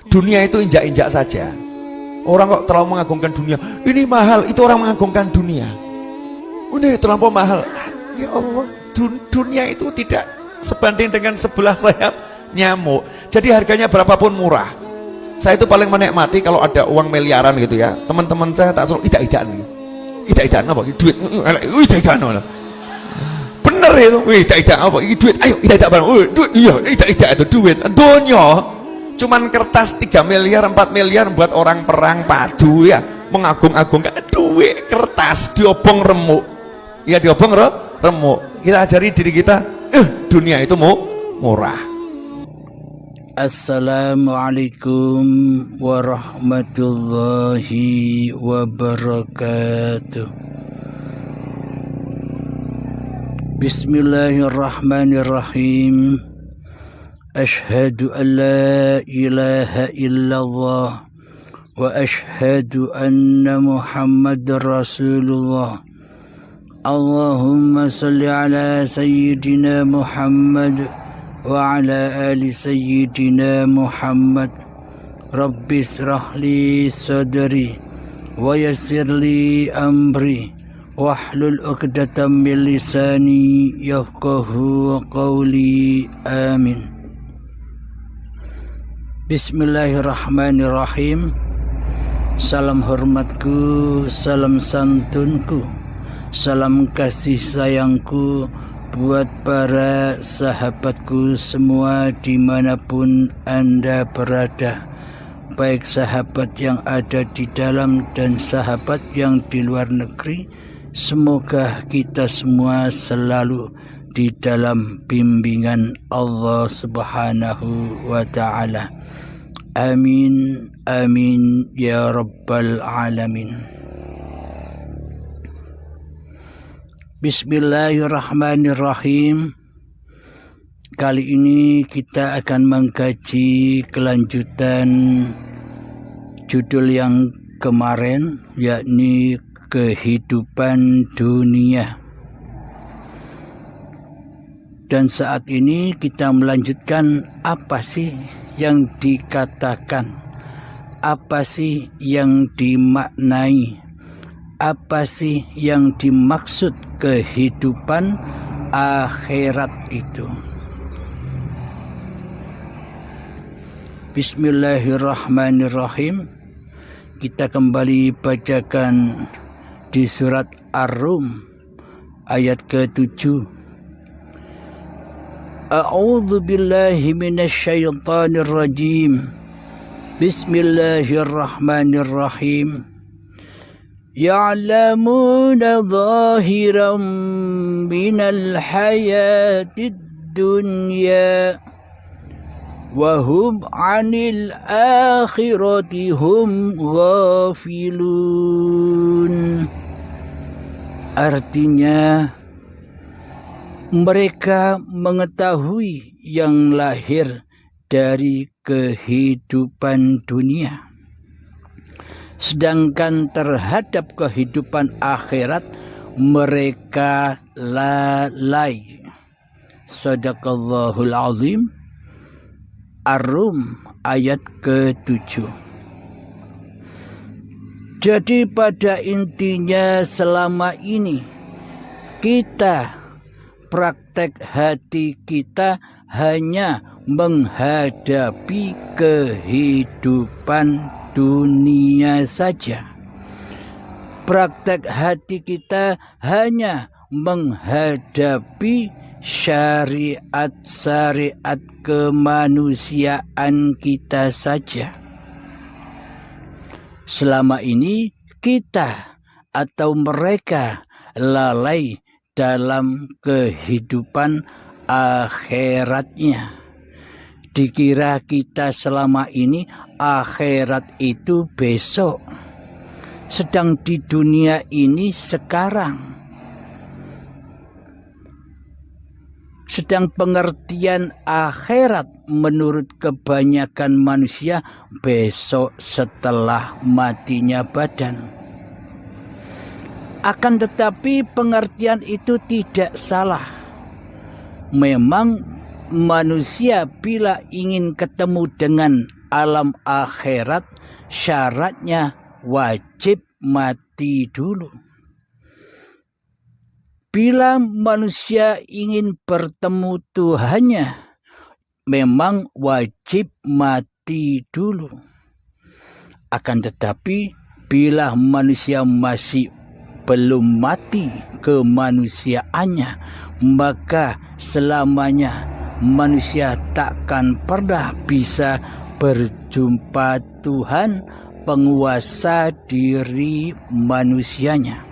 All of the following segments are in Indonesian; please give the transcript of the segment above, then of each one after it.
Dunia itu injak-injak saja. Orang kok terlalu mengagungkan dunia. Ini mahal, itu orang mengagungkan dunia. Ini terlampau mahal. Ya Allah, dunia itu tidak sebanding dengan sebelah sayap nyamuk. Jadi harganya berapapun murah. Saya itu paling menikmati kalau ada uang miliaran gitu ya. Teman-teman saya tak suruh idak-idakan. Idak-idakan apa? Duit. Idak-idakan. Bener itu. Idak-idakan apa? Duit. Ayo idak-idakan. Duit. Iya, idak-idakan itu duit. Donya cuman kertas 3 miliar 4 miliar buat orang perang padu ya, mengagung-agungkan duit kertas diobong remuk ya, diobong remuk. Kita ajari diri kita dunia itu murah. Assalamualaikum warahmatullahi wabarakatuh. Bismillahirrahmanirrahim. Ashhadu an la ilaha illallah wa ashhadu anna Muhammadar Rasulullah. Allahumma salli ala sayyidina Muhammad wa ala ali sayyidina Muhammad. Rabbi israh li sadri wa yassir li amri wahlul 'uqdatam min lisani yafqahu qawli. Amin. Bismillahirrahmanirrahim. Salam hormatku, salam santunku, salam kasih sayangku buat para sahabatku semua dimanapun Anda berada, baik sahabat yang ada di dalam dan sahabat yang di luar negeri. Semoga kita semua selalu di dalam bimbingan Allah Subhanahu wa ta'ala. Amin, amin ya rabbal alamin. Bismillahirrahmanirrahim. Kali ini kita akan mengkaji kelanjutan judul yang kemarin, yakni kehidupan dunia. Dan saat ini kita melanjutkan apa sih yang dikatakan, apa sih yang dimaknai, apa sih yang dimaksud kehidupan akhirat itu. Bismillahirrahmanirrahim. Kita kembali bacakan di surat Ar-Rum ayat ke-7. A'udzu billahi minasyaitonir rajim. Bismillahirrahmanirrahim. Ya'lamuna zahiran minal hayatid dunya wa hum 'anil akhirati hum ghafilun. Artinya, mereka mengetahui yang lahir dari kehidupan dunia, sedangkan terhadap kehidupan akhirat mereka lalai. Shadaqallahul azim. Ar-Rum ayat ke-7. Jadi pada intinya selama ini praktek hati kita hanya menghadapi kehidupan dunia saja. Praktek hati kita hanya menghadapi syariat-syariat kemanusiaan kita saja. Selama ini kita atau mereka lalai dalam kehidupan akhiratnya. Dikira kita selama ini akhirat itu besok, sedang di dunia ini sekarang. Sedang pengertian akhirat menurut kebanyakan manusia besok setelah matinya badan. Akan tetapi pengertian itu tidak salah. Memang manusia bila ingin ketemu dengan alam akhirat syaratnya wajib mati dulu. Bila manusia ingin bertemu Tuhannya, memang wajib mati dulu. Akan tetapi bila manusia masih belum mati kemanusiaannya, maka selamanya manusia takkan pernah bisa berjumpa Tuhan, penguasa diri manusianya.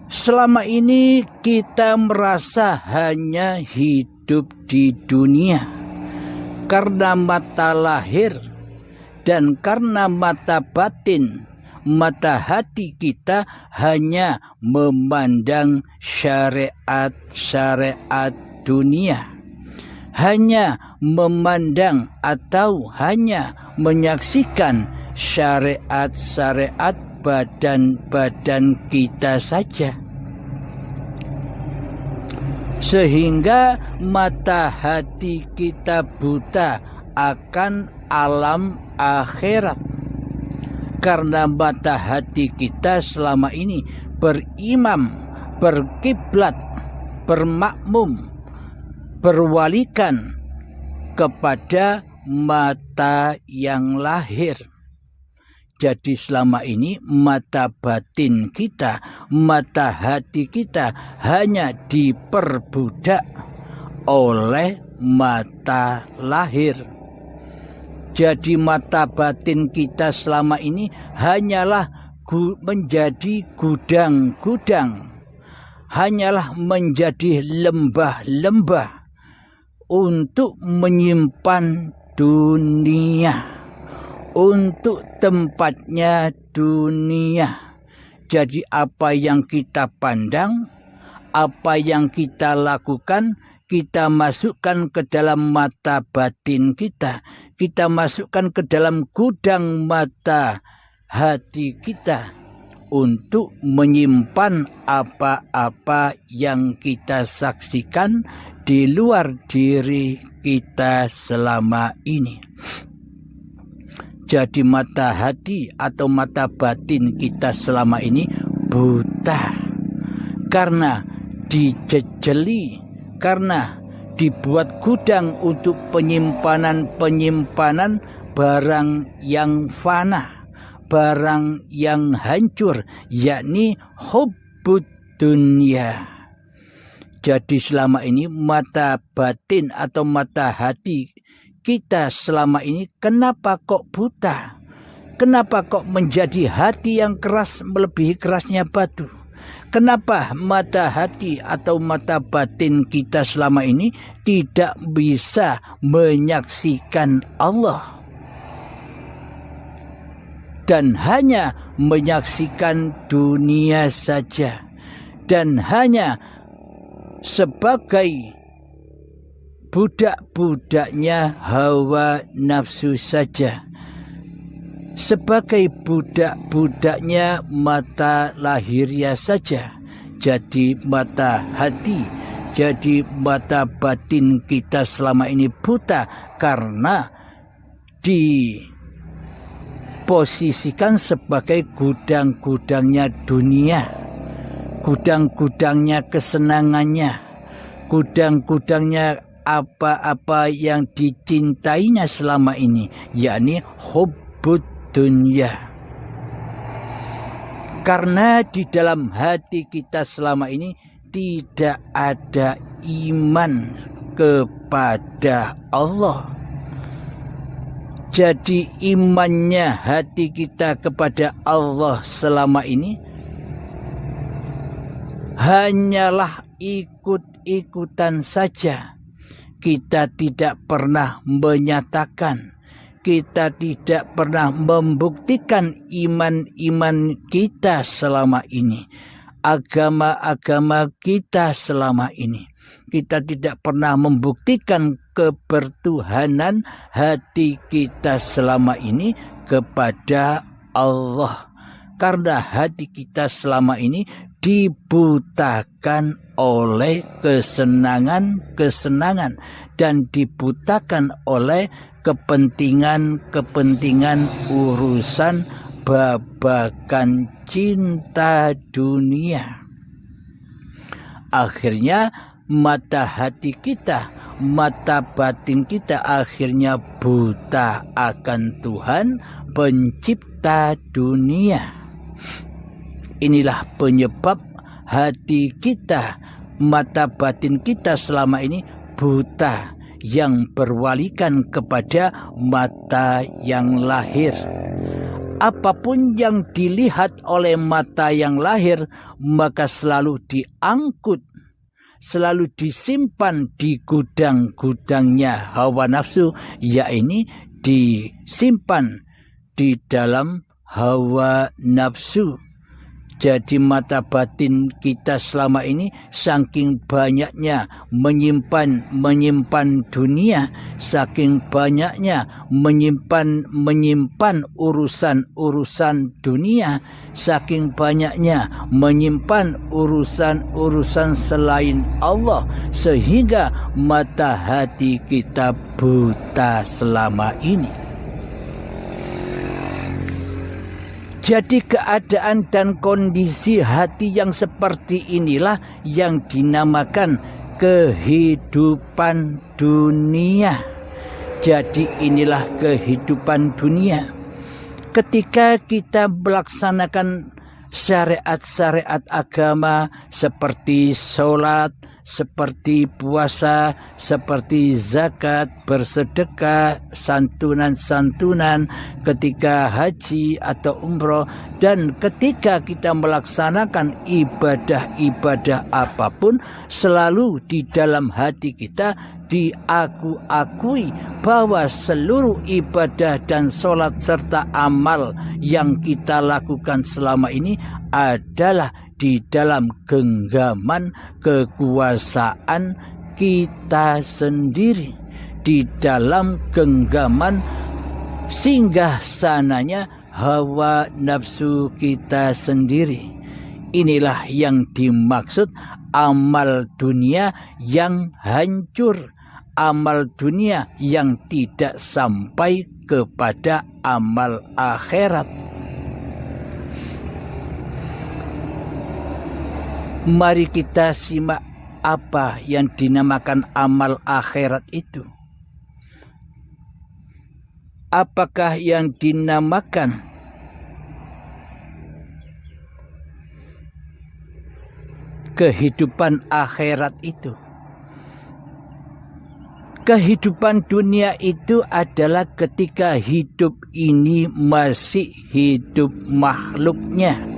Selama ini kita merasa hanya hidup di dunia karena mata lahir dan karena mata batin, mata hati kita hanya memandang syariat-syariat dunia, hanya memandang atau hanya menyaksikan syariat-syariat badan-badan kita saja. Sehingga mata hati kita buta akan alam akhirat. Karena mata hati kita selama ini berimam, berkiblat, bermakmum, berwalikan kepada mata yang lahir. Jadi selama ini mata batin kita, mata hati kita hanya diperbudak oleh mata lahir. Jadi mata batin kita selama ini hanyalah menjadi gudang-gudang, hanyalah menjadi lembah-lembah untuk menyimpan dunia, untuk tempatnya dunia. Jadi apa yang kita pandang, apa yang kita lakukan, kita masukkan ke dalam mata batin kita. Kita masukkan ke dalam gudang mata hati kita untuk menyimpan apa-apa yang kita saksikan di luar diri kita selama ini. Jadi mata hati atau mata batin kita selama ini buta karena dijejeli, karena dibuat gudang untuk penyimpanan barang yang fana, barang yang hancur, yakni hubbud dunya. Jadi selama ini mata batin atau mata hati kita selama ini kenapa kok buta? Kenapa kok menjadi hati yang keras melebihi kerasnya batu? Kenapa mata hati atau mata batin kita selama ini tidak bisa menyaksikan Allah dan hanya menyaksikan dunia saja dan hanya sebagai budak-budaknya hawa nafsu saja, sebagai budak-budaknya mata lahiriah saja. Jadi mata hati, jadi mata batin kita selama ini buta karena diposisikan sebagai gudang-gudangnya dunia, gudang-gudangnya kesenangannya, gudang-gudangnya apa-apa yang dicintainya selama ini, yakni hubbud dunya. Karena di dalam hati kita selama ini tidak ada iman kepada Allah. Jadi imannya hati kita kepada Allah selama ini hanyalah ikut-ikutan saja. Kita tidak pernah menyatakan, kita tidak pernah membuktikan iman-iman kita selama ini, agama-agama kita selama ini. Kita tidak pernah membuktikan kebertuhanan hati kita selama ini kepada Allah. Karena hati kita selama ini dibutakan oleh kesenangan-kesenangan dan dibutakan oleh kepentingan-kepentingan urusan babakan cinta dunia. Akhirnya mata hati kita, mata batin kita akhirnya buta akan Tuhan pencipta dunia. Inilah penyebab hati kita, mata batin kita selama ini buta, yang berwalikan kepada mata yang lahir. Apapun yang dilihat oleh mata yang lahir, maka selalu diangkut, selalu disimpan di gudang-gudangnya hawa nafsu, yaitu disimpan di dalam hawa nafsu. Jadi mata batin kita selama ini saking banyaknya menyimpan dunia, saking banyaknya menyimpan urusan dunia, saking banyaknya menyimpan urusan selain Allah, sehingga mata hati kita buta selama ini. Jadi keadaan dan kondisi hati yang seperti inilah yang dinamakan kehidupan dunia. Jadi inilah kehidupan dunia. Ketika kita melaksanakan syariat-syariat agama seperti sholat, seperti puasa, seperti zakat, bersedekah, santunan-santunan, ketika haji atau umroh, dan ketika kita melaksanakan ibadah-ibadah apapun, selalu di dalam hati kita diakui bahwa seluruh ibadah dan sholat serta amal yang kita lakukan selama ini adalah di dalam genggaman kekuasaan kita sendiri, di dalam genggaman singgah sananya hawa nafsu kita sendiri. Inilah yang dimaksud amal dunia yang hancur, amal dunia yang tidak sampai kepada amal akhirat. Mari kita simak apa yang dinamakan amal akhirat itu. Apakah yang dinamakan kehidupan akhirat itu? Kehidupan dunia itu adalah ketika hidup ini masih hidup makhluknya.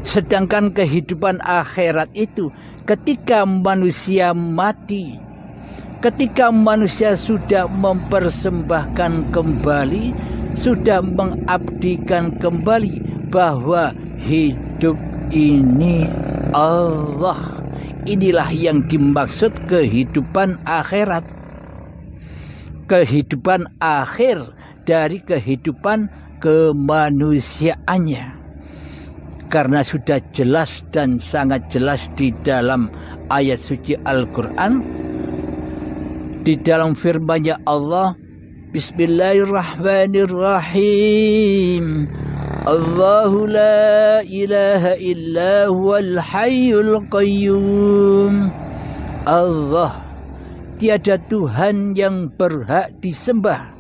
Sedangkan kehidupan akhirat itu ketika manusia mati, ketika manusia sudah mempersembahkan kembali, sudah mengabdikan kembali bahwa hidup ini Allah. Inilah yang dimaksud kehidupan akhirat. Kehidupan akhir dari kehidupan kemanusiaannya. Karena sudah jelas dan sangat jelas di dalam ayat suci Al-Quran, di dalam firman-Nya Allah, Bismillahirrahmanirrahim. Allahu la ilaha illa huwal hayyul qayyum. Allah, tiada Tuhan yang berhak disembah.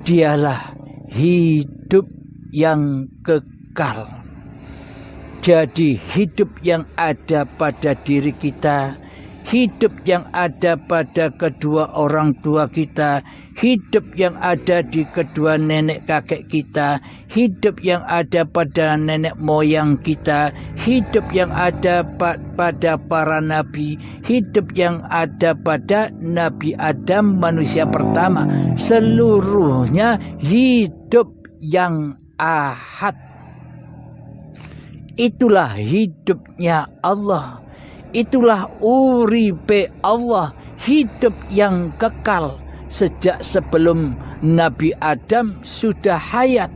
Dialah hidup yang kekal. Jadi hidup yang ada pada diri kita, hidup yang ada pada kedua orang tua kita, hidup yang ada di kedua nenek kakek kita, hidup yang ada pada nenek moyang kita, hidup yang ada pada para nabi, hidup yang ada pada Nabi Adam manusia pertama, seluruhnya hidup yang ahad. Itulah hidupnya Allah. Itulah uripe Allah, hidup yang kekal. Sejak sebelum Nabi Adam sudah hayat,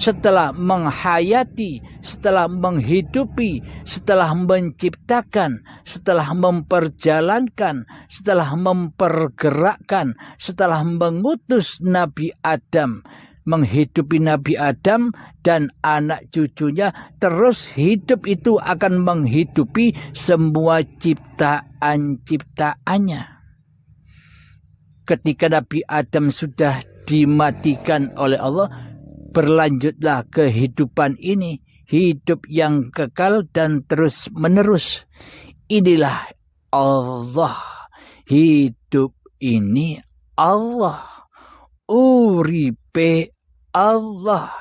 setelah menghayati, setelah menghidupi, setelah menciptakan, setelah memperjalankan, setelah mempergerakkan, setelah mengutus Nabi Adam, menghidupi Nabi Adam dan anak cucunya, terus hidup itu akan menghidupi semua ciptaan-ciptaannya. Ketika Nabi Adam sudah dimatikan oleh Allah, berlanjutlah kehidupan ini, hidup yang kekal dan terus menerus. Inilah Allah, hidup ini Allah, uripe Allah.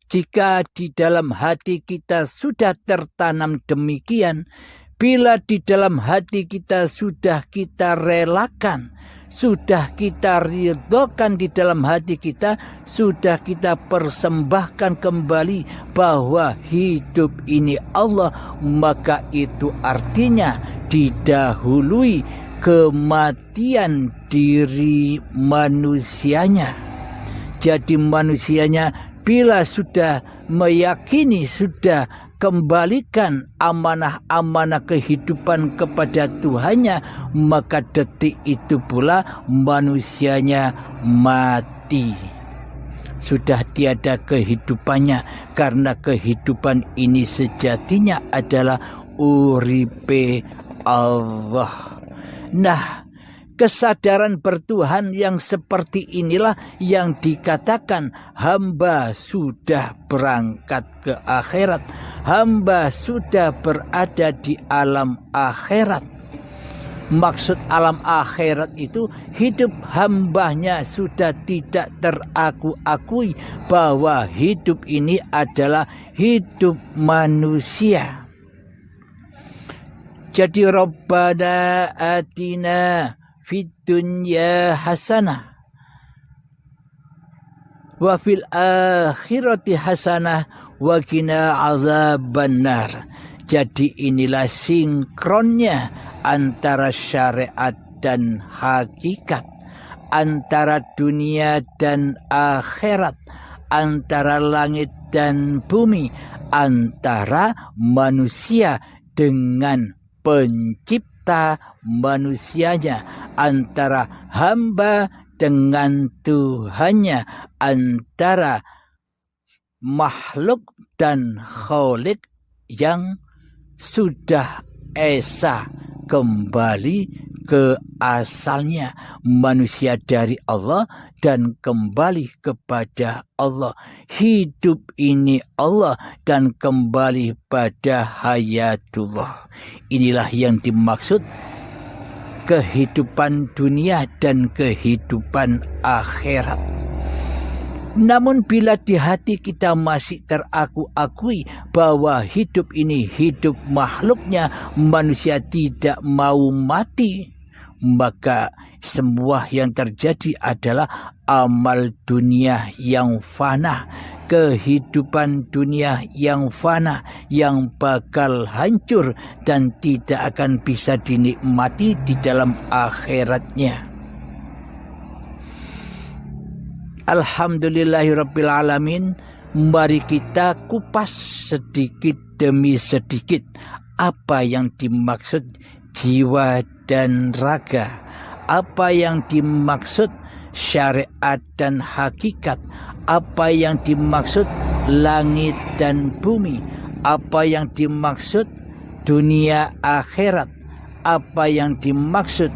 Jika di dalam hati kita sudah tertanam demikian, bila di dalam hati kita sudah kita relakan, sudah kita ridhokan di dalam hati kita, sudah kita persembahkan kembali bahwa hidup ini Allah, maka itu artinya didahului kematian diri manusianya. Jadi manusianya bila sudah meyakini, sudah kembalikan amanah-amanah kehidupan kepada Tuhannya, maka detik itu pula manusianya mati. Sudah tiada kehidupannya, karena kehidupan ini sejatinya adalah uripe Allah. Nah, kesadaran bertuhan yang seperti inilah yang dikatakan hamba sudah berangkat ke akhirat, hamba sudah berada di alam akhirat. Maksud alam akhirat itu hidup hambanya sudah tidak teraku-akui bahwa hidup ini adalah hidup manusia. Jadi Rabbana atina fid dunya hasanah wa fil akhirati hasanah wa qina azabannar. Jadi inilah sinkronnya antara syariat dan hakikat, antara dunia dan akhirat, antara langit dan bumi, antara manusia dengan pencipta manusianya, antara hamba dengan Tuhannya, antara makhluk dan khalik yang sudah esa kembali ke asalnya, manusia dari Allah dan kembali kepada Allah. Hidup ini Allah dan kembali pada hayatullah. Inilah yang dimaksud kehidupan dunia dan kehidupan akhirat. Namun bila di hati kita masih teraku-akui bahwa hidup ini hidup makhluknya, manusia tidak mau mati, maka semua yang terjadi adalah amal dunia yang fana, kehidupan dunia yang fana, yang bakal hancur dan tidak akan bisa dinikmati di dalam akhiratnya. Alhamdulillahirabbil alamin. Mari kita kupas sedikit demi sedikit apa yang dimaksud jiwa dan raga, apa yang dimaksud syariat dan hakikat, apa yang dimaksud langit dan bumi, apa yang dimaksud dunia akhirat, apa yang dimaksud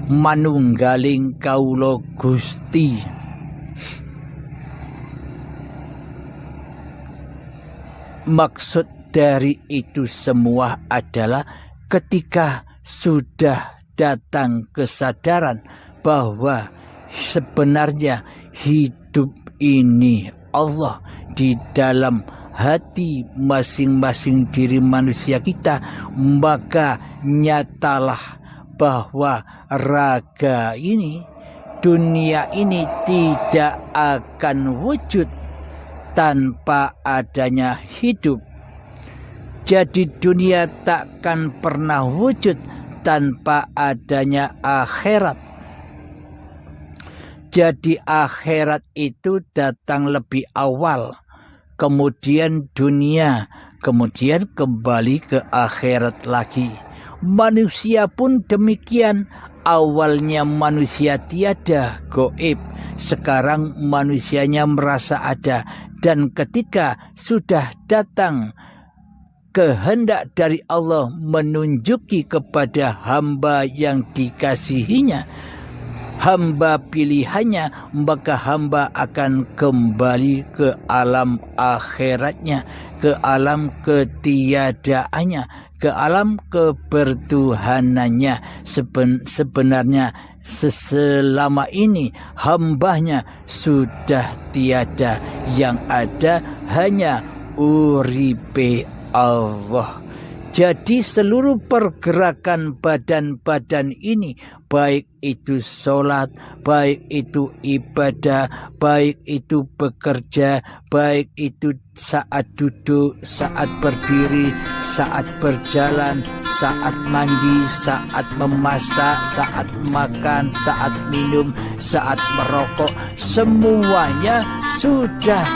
manunggaling kaula Gusti. Maksud dari itu semua adalah ketika sudah datang kesadaran bahwa sebenarnya hidup ini Allah di dalam hati masing-masing diri manusia kita, maka nyatalah bahwa raga ini, dunia ini tidak akan wujud tanpa adanya hidup. Jadi dunia takkan pernah wujud tanpa adanya akhirat. Jadi akhirat itu datang lebih awal, kemudian dunia, kemudian kembali ke akhirat lagi. Manusia pun demikian. Awalnya manusia tiada, goib. Sekarang manusianya merasa ada. Dan ketika sudah datang kehendak dari Allah menunjuki kepada hamba yang dikasihinya, hamba pilihannya, maka hamba akan kembali ke alam akhiratnya, ke alam ketiadaannya, ke alam kebertuhanannya. Sebenarnya selama ini hambanya sudah tiada, yang ada hanya uripe Allah. Jadi seluruh pergerakan badan-badan ini, baik itu sholat, baik itu ibadah, baik itu bekerja, baik itu saat duduk, saat berdiri, saat berjalan, saat mandi, saat memasak, saat makan, saat minum, saat merokok, semuanya sudah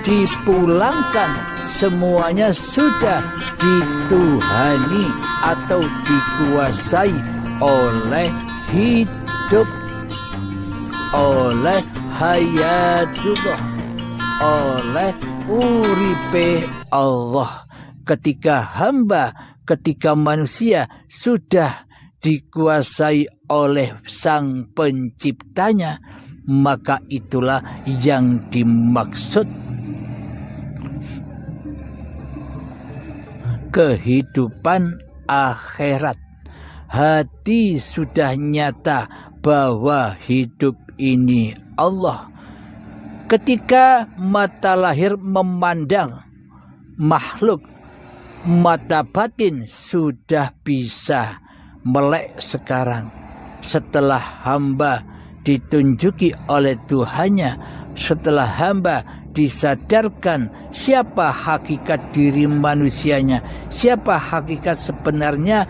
dipulangkan, semuanya sudah dituhani atau dikuasai oleh hidup, oleh hayatullah, oleh uripe Allah. Ketika manusia sudah dikuasai oleh Sang Penciptanya, maka itulah yang dimaksud kehidupan akhirat. Hati sudah nyata bahwa hidup ini Allah. Ketika mata lahir memandang makhluk, mata batin sudah bisa melek sekarang. Setelah hamba ditunjuki oleh Tuhannya, setelah hamba disadarkan siapa hakikat diri manusianya, siapa hakikat sebenarnya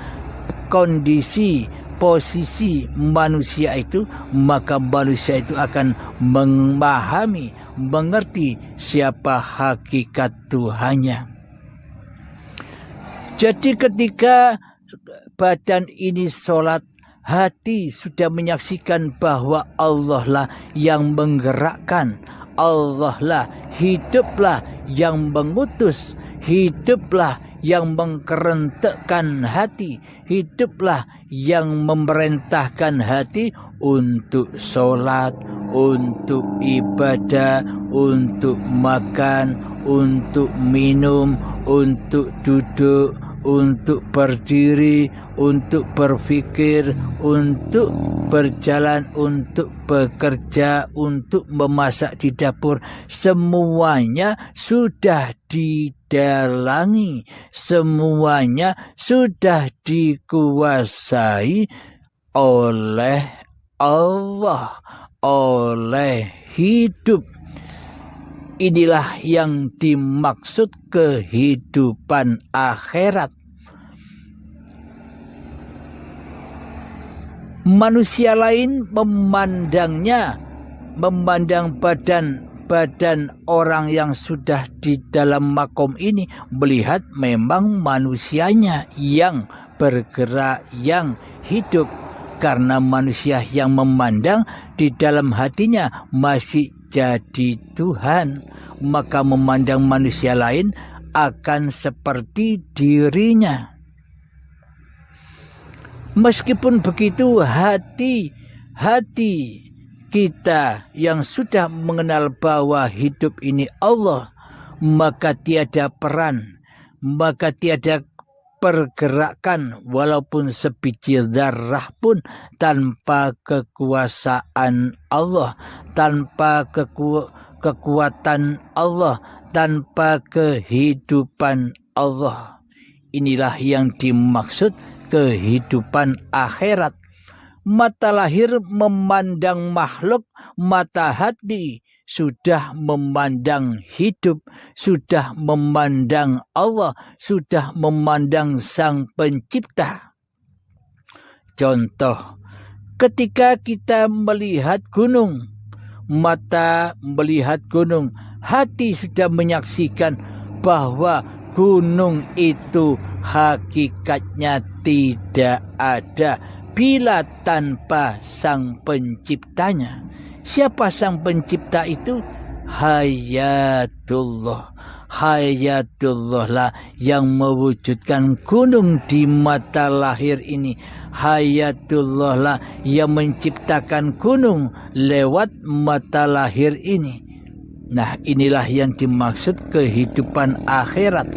kondisi posisi manusia itu, maka manusia itu akan memahami, mengerti siapa hakikat Tuhannya. Jadi ketika badan ini sholat, hati sudah menyaksikan bahwa Allah lah yang menggerakkan, Allah lah, hiduplah yang mengutus, hiduplah yang mengkerentekkan hati, hiduplah yang memerintahkan hati untuk sholat, untuk ibadah, untuk makan, untuk minum, untuk duduk, untuk berdiri, untuk berpikir, untuk berjalan, untuk bekerja, untuk memasak di dapur. Semuanya sudah didalangi, semuanya sudah dikuasai oleh Allah, oleh hidup. Inilah yang dimaksud kehidupan akhirat. Manusia lain memandangnya, memandang badan orang yang sudah di dalam makom ini, melihat memang manusianya yang bergerak, yang hidup. Karena manusia yang memandang di dalam hatinya masih jadi Tuhan, maka memandang manusia lain akan seperti dirinya. Meskipun begitu, hati kita yang sudah mengenal bahwa hidup ini Allah, maka tiada peran, maka tiada pergerakan walaupun sebiji zarah pun tanpa kekuasaan Allah, tanpa kekuatan Allah, tanpa kehidupan Allah. Inilah yang dimaksud kehidupan akhirat. Mata lahir memandang makhluk, mata hati sudah memandang hidup, sudah memandang Allah, sudah memandang Sang Pencipta. Contoh, ketika kita melihat gunung, mata melihat gunung, hati sudah menyaksikan bahwa gunung itu hakikatnya tidak ada bila tanpa sang penciptanya. Siapa sang pencipta itu? Hayatullah. Hayatullah lah yang mewujudkan gunung di mata lahir ini. Hayatullah lah yang menciptakan gunung lewat mata lahir ini. Nah, inilah yang dimaksud kehidupan akhirat.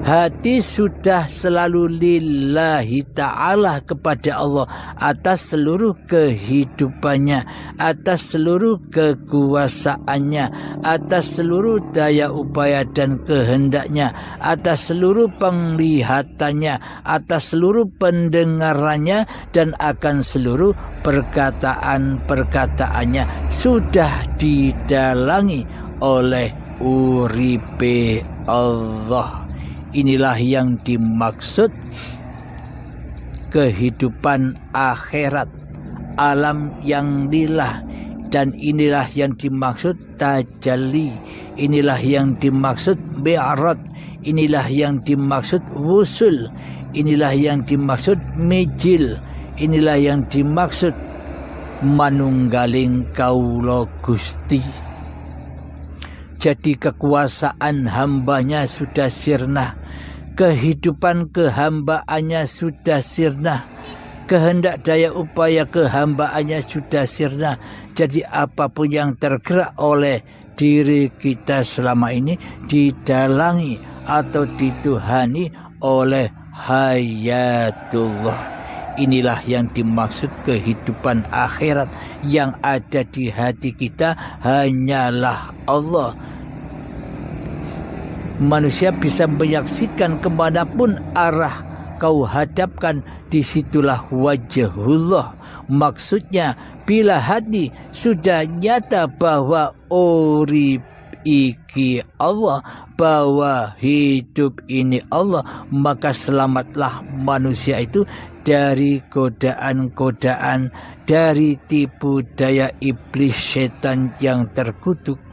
Hati sudah selalu lillahi ta'ala kepada Allah atas seluruh kehidupannya, atas seluruh kekuasaannya, atas seluruh daya upaya dan kehendaknya, atas seluruh penglihatannya, atas seluruh pendengarannya, dan akan seluruh perkataan-perkataannya sudah didalangi oleh uripe Allah. Inilah yang dimaksud kehidupan akhirat, alam yang lillah, dan inilah yang dimaksud tajalli, inilah yang dimaksud mi'raj, inilah yang dimaksud wusul, inilah yang dimaksud mijil, inilah yang dimaksud manunggaling kaula Gusti. Jadi kekuasaan hambanya sudah sirna, kehidupan kehambaannya sudah sirna, kehendak daya upaya kehambaannya sudah sirna. Jadi apapun yang tergerak oleh diri kita selama ini didalangi atau dituhani oleh hayatullah. Inilah yang dimaksud kehidupan akhirat. Yang ada di hati kita hanyalah Allah. Manusia bisa menyaksikan kemanapun arah kau hadapkan, disitulah wajhullah. Maksudnya bila hati sudah nyata bahwa urip iki Allah, bahwa hidup ini Allah, maka selamatlah manusia itu dari godaan-godaan, dari tipu daya iblis setan yang terkutuk.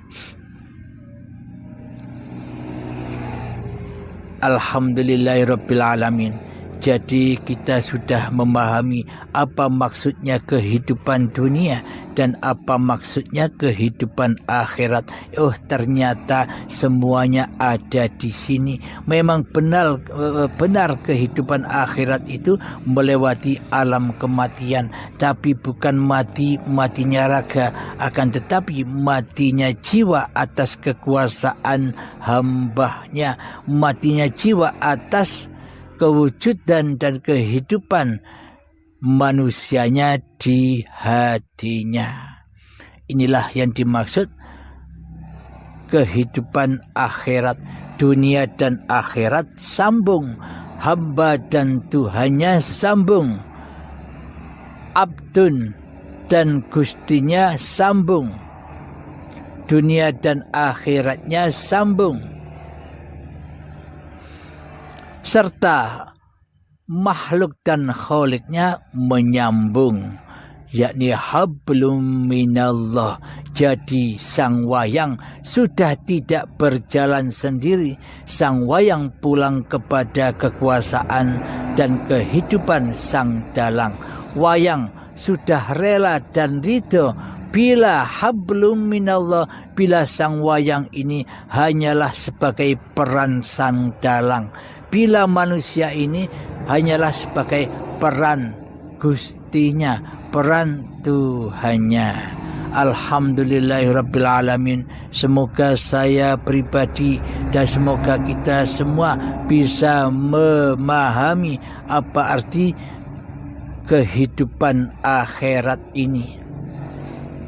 Alhamdulillahirabbil alamin. Jadi kita sudah memahami apa maksudnya kehidupan dunia dan apa maksudnya kehidupan akhirat. Oh, ternyata semuanya ada di sini. Memang benar kehidupan akhirat itu melewati alam kematian, tapi bukan matinya raga, akan tetapi matinya jiwa atas kekuasaan hambanya, matinya jiwa atas kewujudan dan kehidupan manusianya di hatinya. Inilah yang dimaksud kehidupan akhirat. Dunia dan akhirat sambung, hamba dan Tuhannya sambung, abdun dan gustinya sambung, dunia dan akhiratnya sambung, serta makhluk dan kholiknya menyambung, yakni hablum minallah. Jadi sang wayang sudah tidak berjalan sendiri, sang wayang pulang kepada kekuasaan dan kehidupan sang dalang. Wayang sudah rela dan ridho bila hablum minallah, bila sang wayang ini hanyalah sebagai peran sang dalang, bila manusia ini hanyalah sebagai peran gustinya, peran Tuhannya. Alhamdulillahirabbil alamin. Semoga saya pribadi dan semoga kita semua bisa memahami apa arti kehidupan akhirat ini.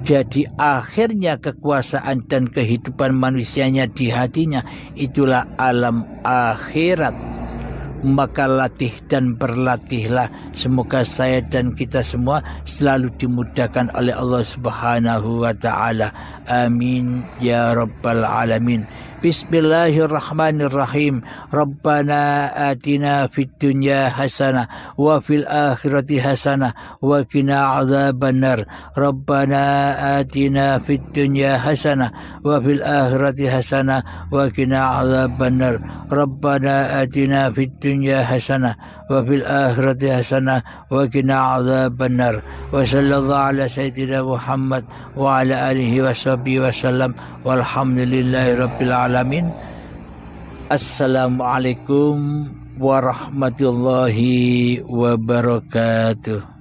Jadi akhirnya kekuasaan dan kehidupan manusianya di hatinya, itulah alam akhirat. Maka latih dan berlatihlah. Semoga saya dan kita semua selalu dimudahkan oleh Allah Subhanahu wa ta'ala. Amin ya rabbal alamin. Bismillahirrahmanirrahim. Rabbana atina fid dunya hasanah wa fil akhirati hasanah wa qina adzabannar. Rabbana atina fid dunya hasanah wa fil akhirati hasanah wa qina adzabannar. Rabbana atina fid dunya hasanah wa fil akhirati hasanah wa qina adzabannar. Wa sallallahu ala sayyidina Muhammad wa ala alihi wa sahbihi wa sallam walhamdulillahi rabbil alamin. Assalamualaikum warahmatullahi wabarakatuh.